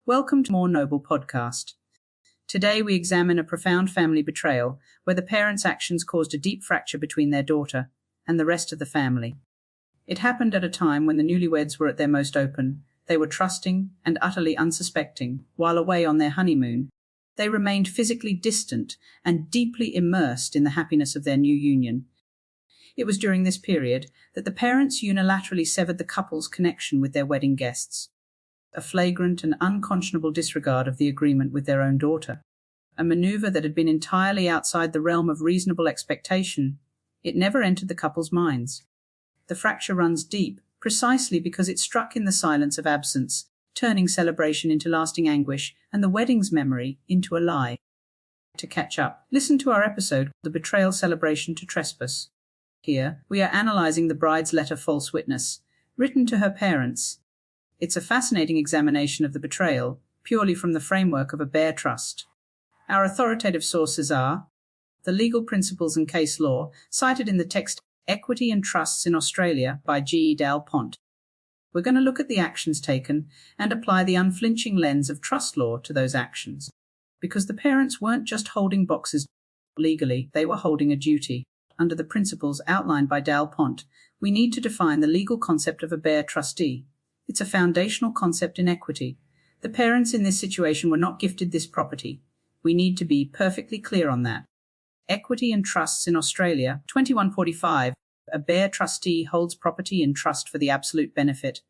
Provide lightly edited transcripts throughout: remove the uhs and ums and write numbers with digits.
Welcome to More Noble Podcast. Today we examine a profound family betrayal where the parents' actions caused a deep fracture between their daughter and the rest of the family. It happened at a time when the newlyweds were at their most open. They were trusting and utterly unsuspecting. While away on their honeymoon, they remained physically distant and deeply immersed in the happiness of their new union. It was during this period that the parents unilaterally severed the couple's connection with their wedding guests. A flagrant and unconscionable disregard of the agreement with their own daughter. A maneuver that had been entirely outside the realm of reasonable expectation. It never entered the couple's minds. The fracture runs deep, precisely because it struck in the silence of absence, turning celebration into lasting anguish and the wedding's memory into a lie. To catch up, listen to our episode, The Betrayal Celebration to Trespass. Here, we are analyzing the bride's letter false witness, written to her parents. It's a fascinating examination of the betrayal, purely from the framework of a bare trust. Our authoritative sources are the legal principles and case law, cited in the text Equity and Trusts in Australia by 𝐄𝐻𝐨𝐿 Pont. We're going to look at the actions taken and apply the unflinching lens of trust law to those actions. Because the parents weren't just holding boxes legally, they were holding a duty. Under the principles outlined by 𝐄𝐻𝐿 Pont, we need to define the legal concept of a bare trustee. It's a foundational concept in equity. The parents in this situation were not gifted this property. We need to be perfectly clear on that. Equity and Trusts in Australia, 2145. A bare trustee holds property in trust for the absolute benefit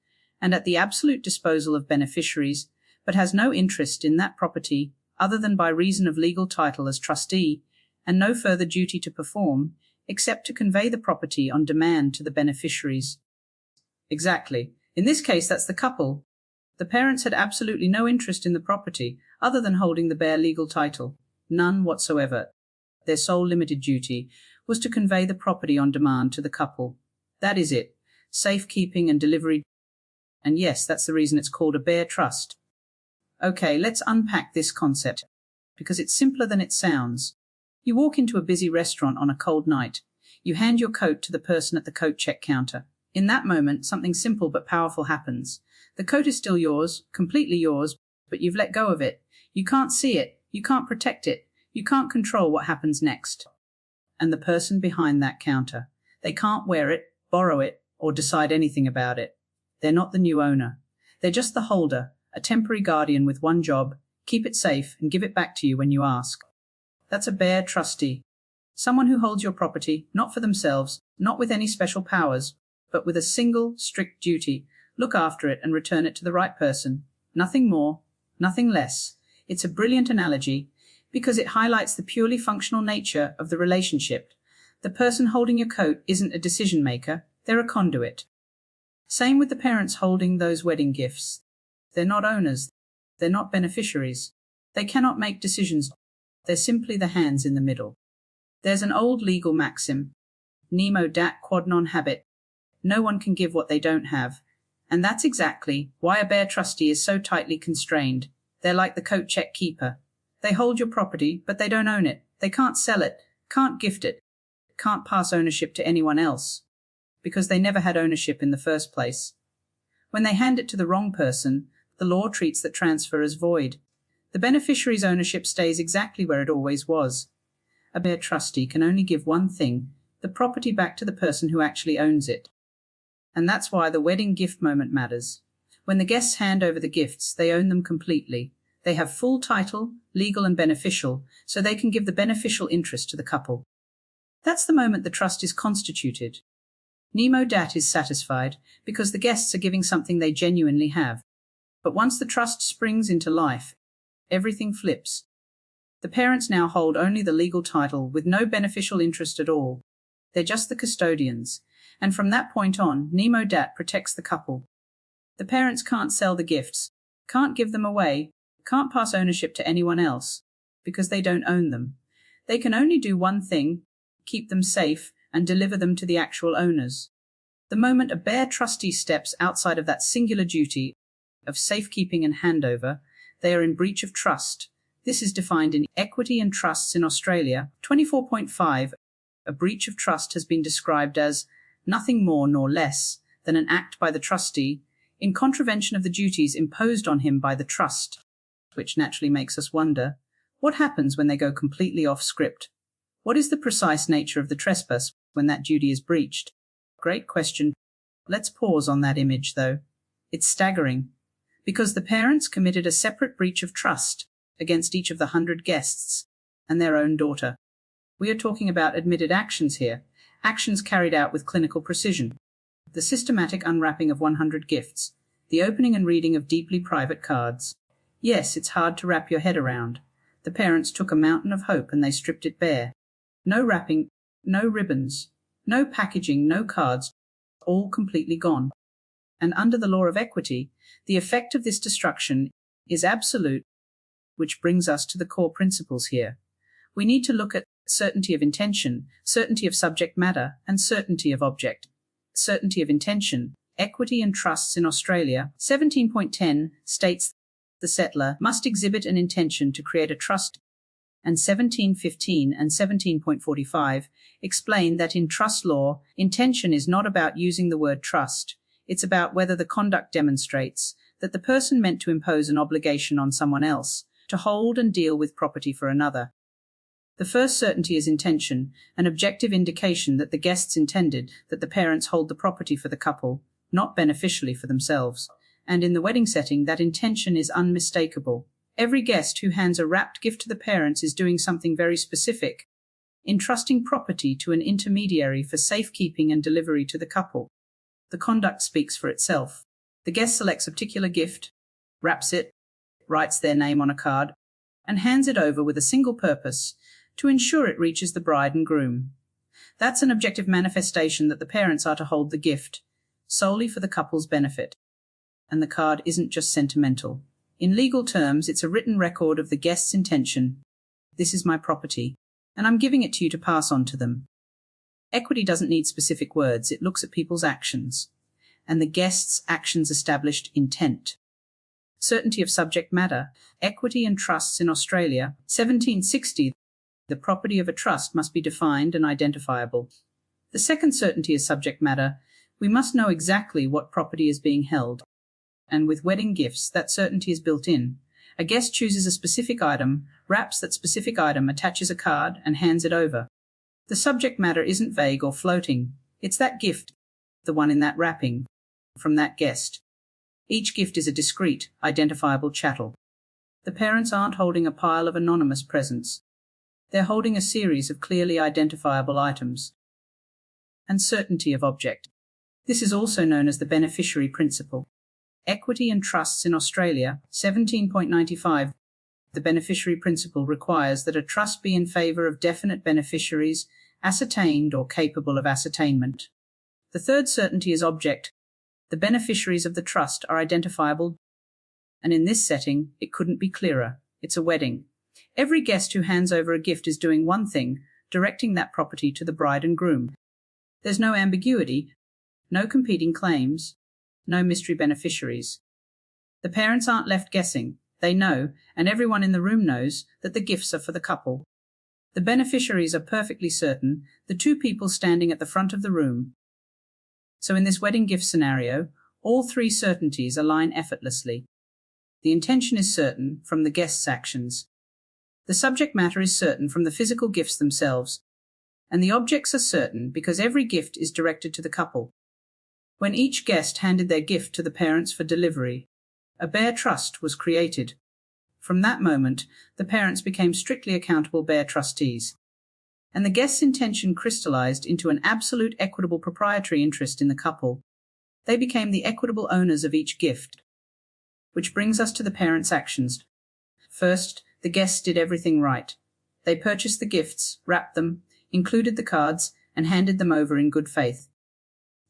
and at the absolute disposal of beneficiaries, but has no interest in that property other than by reason of legal title as trustee, and no further duty to perform except to convey the property on demand to the beneficiaries. Exactly. In this case, that's the couple. The parents had absolutely no interest in the property other than holding the bare legal title. None whatsoever. Their sole limited duty was to convey the property on demand to the couple. That is it. Safekeeping and delivery. And yes, that's the reason it's called a bare trust. Okay, let's unpack this concept, because it's simpler than it sounds. You walk into a busy restaurant on a cold night. You hand your coat to the person at the coat check counter. In that moment, something simple but powerful happens. The coat is still yours, completely yours, but you've let go of it. You can't see it. You can't protect it. You can't control what happens next. And the person behind that counter, they can't wear it, borrow it, or decide anything about it. They're not the new owner. They're just the holder, a temporary guardian with one job: keep it safe and give it back to you when you ask. That's a bare trustee. Someone who holds your property, not for themselves, not with any special powers, but with a single, strict duty: look after it and return it to the right person. Nothing more, nothing less. It's a brilliant analogy because it highlights the purely functional nature of the relationship. The person holding your coat isn't a decision maker, they're a conduit. Same with the parents holding those wedding gifts. They're not owners, they're not beneficiaries. They cannot make decisions, they're simply the hands in the middle. There's an old legal maxim, nemo dat quod non habet. No one can give what they don't have. And that's exactly why a bare trustee is so tightly constrained. They're like the coat check keeper. They hold your property, but they don't own it. They can't sell it, can't gift it, can't pass ownership to anyone else, because they never had ownership in the first place. When they hand it to the wrong person, the law treats that transfer as void. The beneficiary's ownership stays exactly where it always was. A bare trustee can only give one thing: the property back to the person who actually owns it. And that's why the wedding gift moment matters. When the guests hand over the gifts, they own them completely. They have full title, legal and beneficial, so they can give the beneficial interest to the couple. That's the moment the trust is constituted. Nemo dat is satisfied because the guests are giving something they genuinely have. But once the trust springs into life, everything flips. The parents now hold only the legal title with no beneficial interest at all. They're just the custodians. And from that point on, nemo dat protects the couple. The parents can't sell the gifts, can't give them away, can't pass ownership to anyone else, because they don't own them. They can only do one thing: keep them safe and deliver them to the actual owners. The moment a bare trustee steps outside of that singular duty of safekeeping and handover, they are in breach of trust. This is defined in Equity and Trusts in Australia, 24.5. A breach of trust has been described as nothing more nor less than an act by the trustee in contravention of the duties imposed on him by the trust, which naturally makes us wonder, what happens when they go completely off script? What is the precise nature of the trespass when that duty is breached? Great question. Let's pause on that image, though. It's staggering, because the parents committed a separate breach of trust against each of the 100 guests and their own daughter. We are talking about admitted actions here, actions carried out with clinical precision. The systematic unwrapping of 100 gifts, the opening and reading of deeply private cards. Yes, it's hard to wrap your head around. The parents took a mountain of hope and they stripped it bare. No wrapping, no ribbons, no packaging, no cards, all completely gone. And under the law of equity, the effect of this destruction is absolute, which brings us to the core principles here. We need to look at certainty of intention, certainty of subject matter, and certainty of object. Certainty of intention. Equity and trusts in Australia, 17.10, states the settler must exhibit an intention to create a trust, and 17.15 and 17.45 explain that in trust law, intention is not about using the word trust. It's about whether the conduct demonstrates that the person meant to impose an obligation on someone else, to hold and deal with property for another. The first certainty is intention, an objective indication that the guests intended that the parents hold the property for the couple, not beneficially for themselves. And in the wedding setting, that intention is unmistakable. Every guest who hands a wrapped gift to the parents is doing something very specific, entrusting property to an intermediary for safekeeping and delivery to the couple. The conduct speaks for itself. The guest selects a particular gift, wraps it, writes their name on a card, and hands it over with a single purpose, to ensure it reaches the bride and groom. That's an objective manifestation that the parents are to hold the gift, solely for the couple's benefit. And the card isn't just sentimental. In legal terms, it's a written record of the guest's intention. This is my property, and I'm giving it to you to pass on to them. Equity doesn't need specific words, it looks at people's actions, and the guest's actions established intent. Certainty of subject matter. Equity and trusts in Australia, 1760. The property of a trust must be defined and identifiable. The second certainty is subject matter. We must know exactly what property is being held. And with wedding gifts, that certainty is built in. A guest chooses a specific item, wraps that specific item, attaches a card, and hands it over. The subject matter isn't vague or floating. It's that gift, the one in that wrapping, from that guest. Each gift is a discrete, identifiable chattel. The parents aren't holding a pile of anonymous presents. They're holding a series of clearly identifiable items. And certainty of object. This is also known as the beneficiary principle. Equity and trusts in Australia, 17.95. The beneficiary principle requires that a trust be in favour of definite beneficiaries, ascertained or capable of ascertainment. The third certainty is object. The beneficiaries of the trust are identifiable, and in this setting, it couldn't be clearer. It's a wedding. Every guest who hands over a gift is doing one thing, directing that property to the bride and groom. There's no ambiguity, no competing claims, no mystery beneficiaries. The parents aren't left guessing. They know, and everyone in the room knows, that the gifts are for the couple. The beneficiaries are perfectly certain, the two people standing at the front of the room. So in this wedding gift scenario, all three certainties align effortlessly. The intention is certain from the guest's actions. The subject matter is certain from the physical gifts themselves. And the objects are certain because every gift is directed to the couple. When each guest handed their gift to the parents for delivery, a bare trust was created. From that moment, the parents became strictly accountable bare trustees. And the guest's intention crystallized into an absolute equitable proprietary interest in the couple. They became the equitable owners of each gift. Which brings us to the parents' actions. First, the guests did everything right. They purchased the gifts, wrapped them, included the cards, and handed them over in good faith.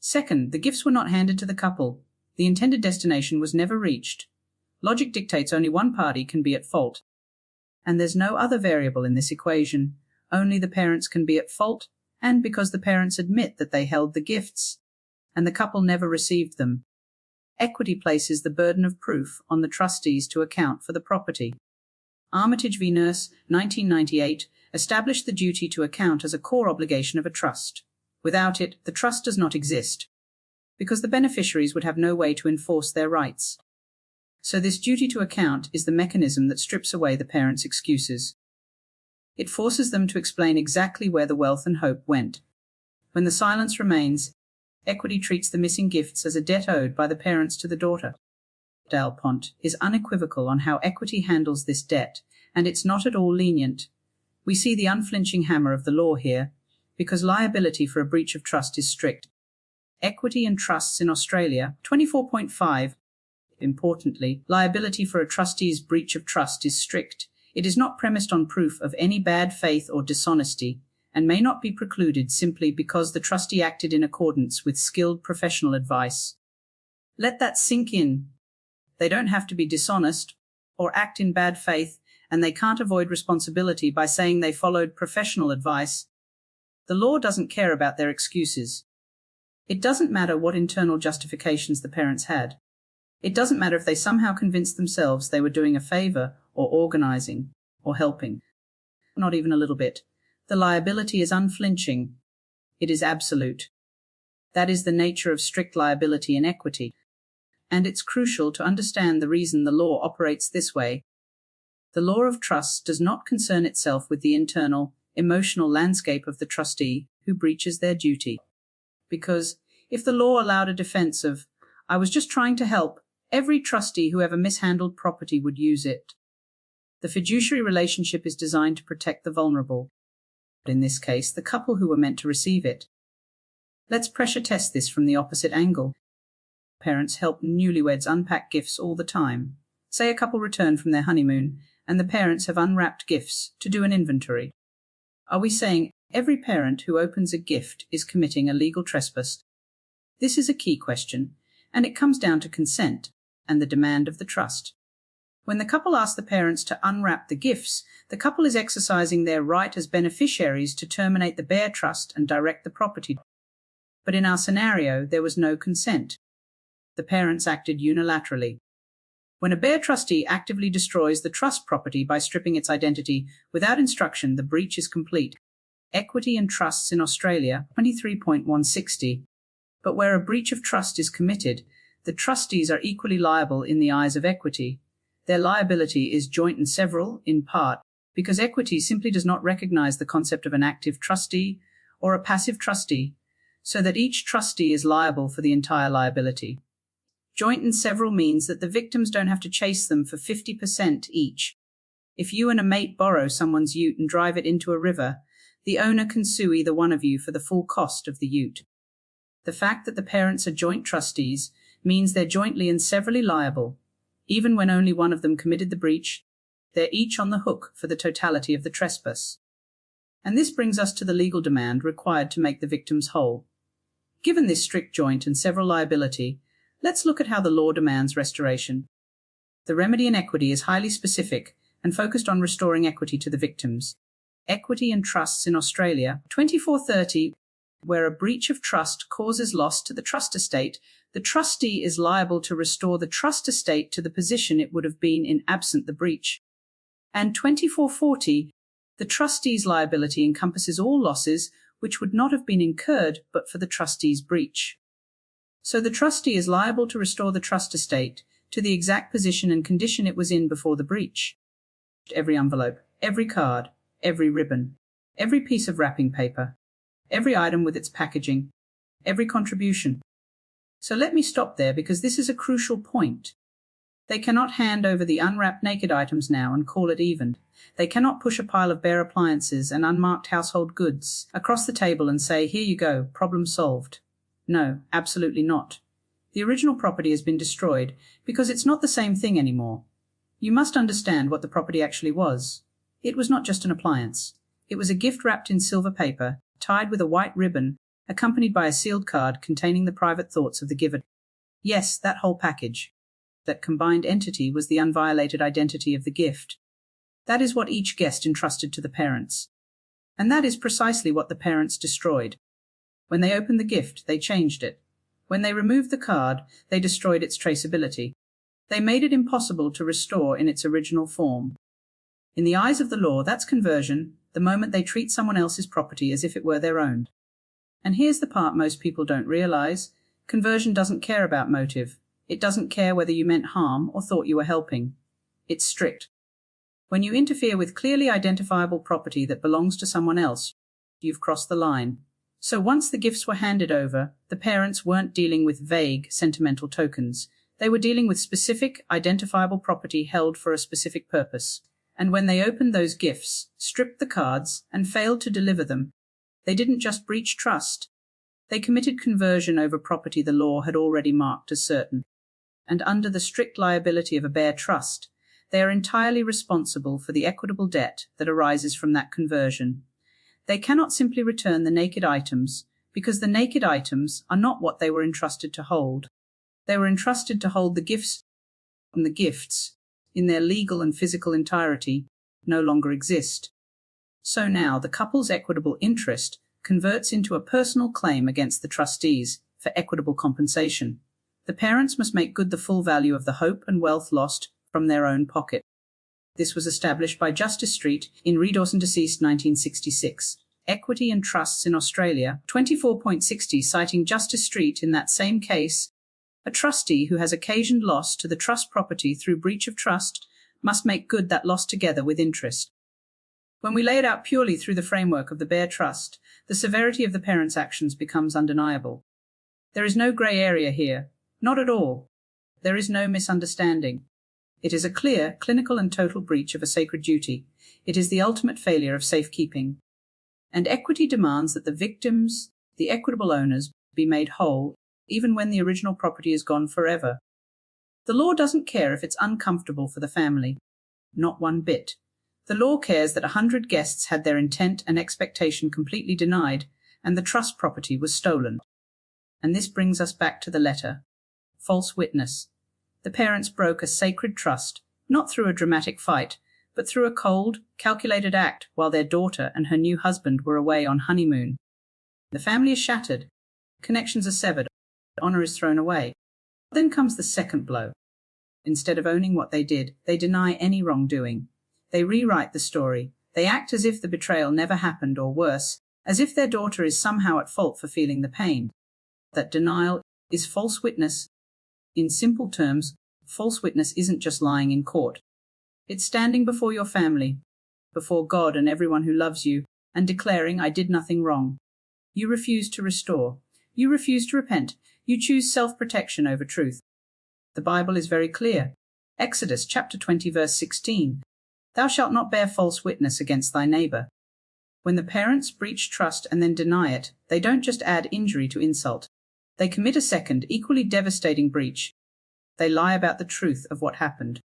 Second, the gifts were not handed to the couple. The intended destination was never reached. Logic dictates only one party can be at fault. And there's no other variable in this equation. Only the parents can be at fault, and because the parents admit that they held the gifts, and the couple never received them. Equity places the burden of proof on the trustees to account for the property. Armitage v. Nurse, 1998, established the duty to account as a core obligation of a trust. Without it, the trust does not exist. because the beneficiaries would have no way to enforce their rights. So this duty to account is the mechanism that strips away the parents' excuses. It forces them to explain exactly where the wealth and hope went. When the silence remains, equity treats the missing gifts as a debt owed by the parents to the daughter. Pont is unequivocal on how equity handles this debt, and it's not at all lenient. We see the unflinching hammer of the law here, because liability for a breach of trust is strict. Equity and trusts in Australia, 24.5. Importantly, liability for a trustee's breach of trust is strict. It is not premised on proof of any bad faith or dishonesty, and may not be precluded simply because the trustee acted in accordance with skilled professional advice. Let that sink in. They don't have to be dishonest or act in bad faith, and they can't avoid responsibility by saying they followed professional advice. The law doesn't care about their excuses. It doesn't matter what internal justifications the parents had. It doesn't matter if they somehow convinced themselves they were doing a favor or organizing or helping. Not even a little bit. The liability is unflinching. It is absolute. That is the nature of strict liability in equity. And it's crucial to understand the reason the law operates this way. The law of trusts does not concern itself with the internal, emotional landscape of the trustee who breaches their duty. Because if the law allowed a defense of, "I was just trying to help," every trustee who ever mishandled property would use it. The fiduciary relationship is designed to protect the vulnerable. In this case, the couple who were meant to receive it. Let's pressure test this from the opposite angle. Parents help newlyweds unpack gifts all the time. Say a couple return from their honeymoon, and the parents have unwrapped gifts to do an inventory. Are we saying every parent who opens a gift is committing a legal trespass? This is a key question, and it comes down to consent and the demand of the trust. When the couple asks the parents to unwrap the gifts, the couple is exercising their right as beneficiaries to terminate the bare trust and direct the property. But in our scenario, there was no consent. The parents acted unilaterally. When a bare trustee actively destroys the trust property by stripping its identity without instruction, the breach is complete. Equity and trusts in Australia, 23.160. But where a breach of trust is committed, the trustees are equally liable in the eyes of equity. Their liability is joint and several, in part, because equity simply does not recognize the concept of an active trustee or a passive trustee, so that each trustee is liable for the entire liability. Joint and several means that the victims don't have to chase them for 50% each. If you and a mate borrow someone's ute and drive it into a river, the owner can sue either one of you for the full cost of the ute. The fact that the parents are joint trustees means they're jointly and severally liable. Even when only one of them committed the breach, they're each on the hook for the totality of the trespass. And this brings us to the legal demand required to make the victims whole. Given this strict joint and several liability, let's look at how the law demands restoration. The remedy in equity is highly specific and focused on restoring equity to the victims. Equity and trusts in Australia, 2430, where a breach of trust causes loss to the trust estate, the trustee is liable to restore the trust estate to the position it would have been in absent the breach. And 2440, the trustee's liability encompasses all losses which would not have been incurred but for the trustee's breach. So the trustee is liable to restore the trust estate to the exact position and condition it was in before the breach. Every envelope, every card, every ribbon, every piece of wrapping paper, every item with its packaging, every contribution. So let me stop there because this is a crucial point. They cannot hand over the unwrapped naked items now and call it even. They cannot push a pile of bare appliances and unmarked household goods across the table and say, "Here you go, problem solved." No, absolutely not. The original property has been destroyed because it's not the same thing anymore. You must understand what the property actually was. It was not just an appliance. It was a gift wrapped in silver paper, tied with a white ribbon, accompanied by a sealed card containing the private thoughts of the giver. Yes, that whole package. That combined entity was the unviolated identity of the gift. That is what each guest entrusted to the parents. And that is precisely what the parents destroyed. When they opened the gift, they changed it. When they removed the card, they destroyed its traceability. They made it impossible to restore in its original form. In the eyes of the law, that's conversion, the moment they treat someone else's property as if it were their own. And here's the part most people don't realize. Conversion doesn't care about motive. It doesn't care whether you meant harm or thought you were helping. It's strict. When you interfere with clearly identifiable property that belongs to someone else, you've crossed the line. So once the gifts were handed over, the parents weren't dealing with vague, sentimental tokens. They were dealing with specific, identifiable property held for a specific purpose. And when they opened those gifts, stripped the cards, and failed to deliver them, they didn't just breach trust. They committed conversion over property the law had already marked as certain. And under the strict liability of a bare trust, they are entirely responsible for the equitable debt that arises from that conversion. They cannot simply return the naked items, because the naked items are not what they were entrusted to hold. They were entrusted to hold the gifts, and the gifts, in their legal and physical entirety, no longer exist. So now the couple's equitable interest converts into a personal claim against the trustees for equitable compensation. The parents must make good the full value of the hope and wealth lost from their own pocket. This was established by Justice Street in Dawson deceased 1966. Equity and Trusts in Australia, 24.60, citing Justice Street in that same case, a trustee who has occasioned loss to the trust property through breach of trust must make good that loss together with interest. When we lay it out purely through the framework of the bare trust, the severity of the parents' actions becomes undeniable. There is no grey area here, not at all. There is no misunderstanding. It is a clear, clinical and total breach of a sacred duty. It is the ultimate failure of safekeeping. And equity demands that the victims, the equitable owners, be made whole, even when the original property is gone forever. The law doesn't care if it's uncomfortable for the family. Not one bit. The law cares that 100 guests had their intent and expectation completely denied, and the trust property was stolen. And this brings us back to the letter. False witness. The parents broke a sacred trust, not through a dramatic fight, but through a cold, calculated act while their daughter and her new husband were away on honeymoon. The family is shattered. Connections are severed. Honor is thrown away. Then comes the second blow. Instead of owning what they did, they deny any wrongdoing. They rewrite the story. They act as if the betrayal never happened, or worse, as if their daughter is somehow at fault for feeling the pain. That denial is false witness. In simple terms, false witness isn't just lying in court. It's standing before your family, before God and everyone who loves you, and declaring, I did nothing wrong. You refuse to restore. You refuse to repent. You choose self-protection over truth. The Bible is very clear. Exodus chapter 20 verse 16. Thou shalt not bear false witness against thy neighbor. When the parents breach trust and then deny it, they don't just add injury to insult. They commit a second, equally devastating breach. They lie about the truth of what happened.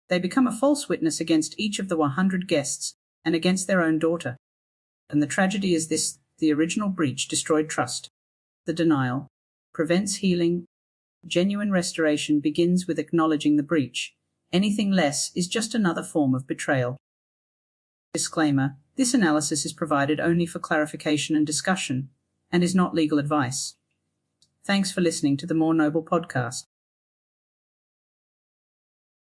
They become a false witness against each of the 100 guests and against their own daughter. And the tragedy is this: the original breach destroyed trust. The denial prevents healing. Genuine restoration begins with acknowledging the breach. Anything less is just another form of betrayal. Disclaimer: this analysis is provided only for clarification and discussion, and is not legal advice. Thanks for listening to the More Noble podcast.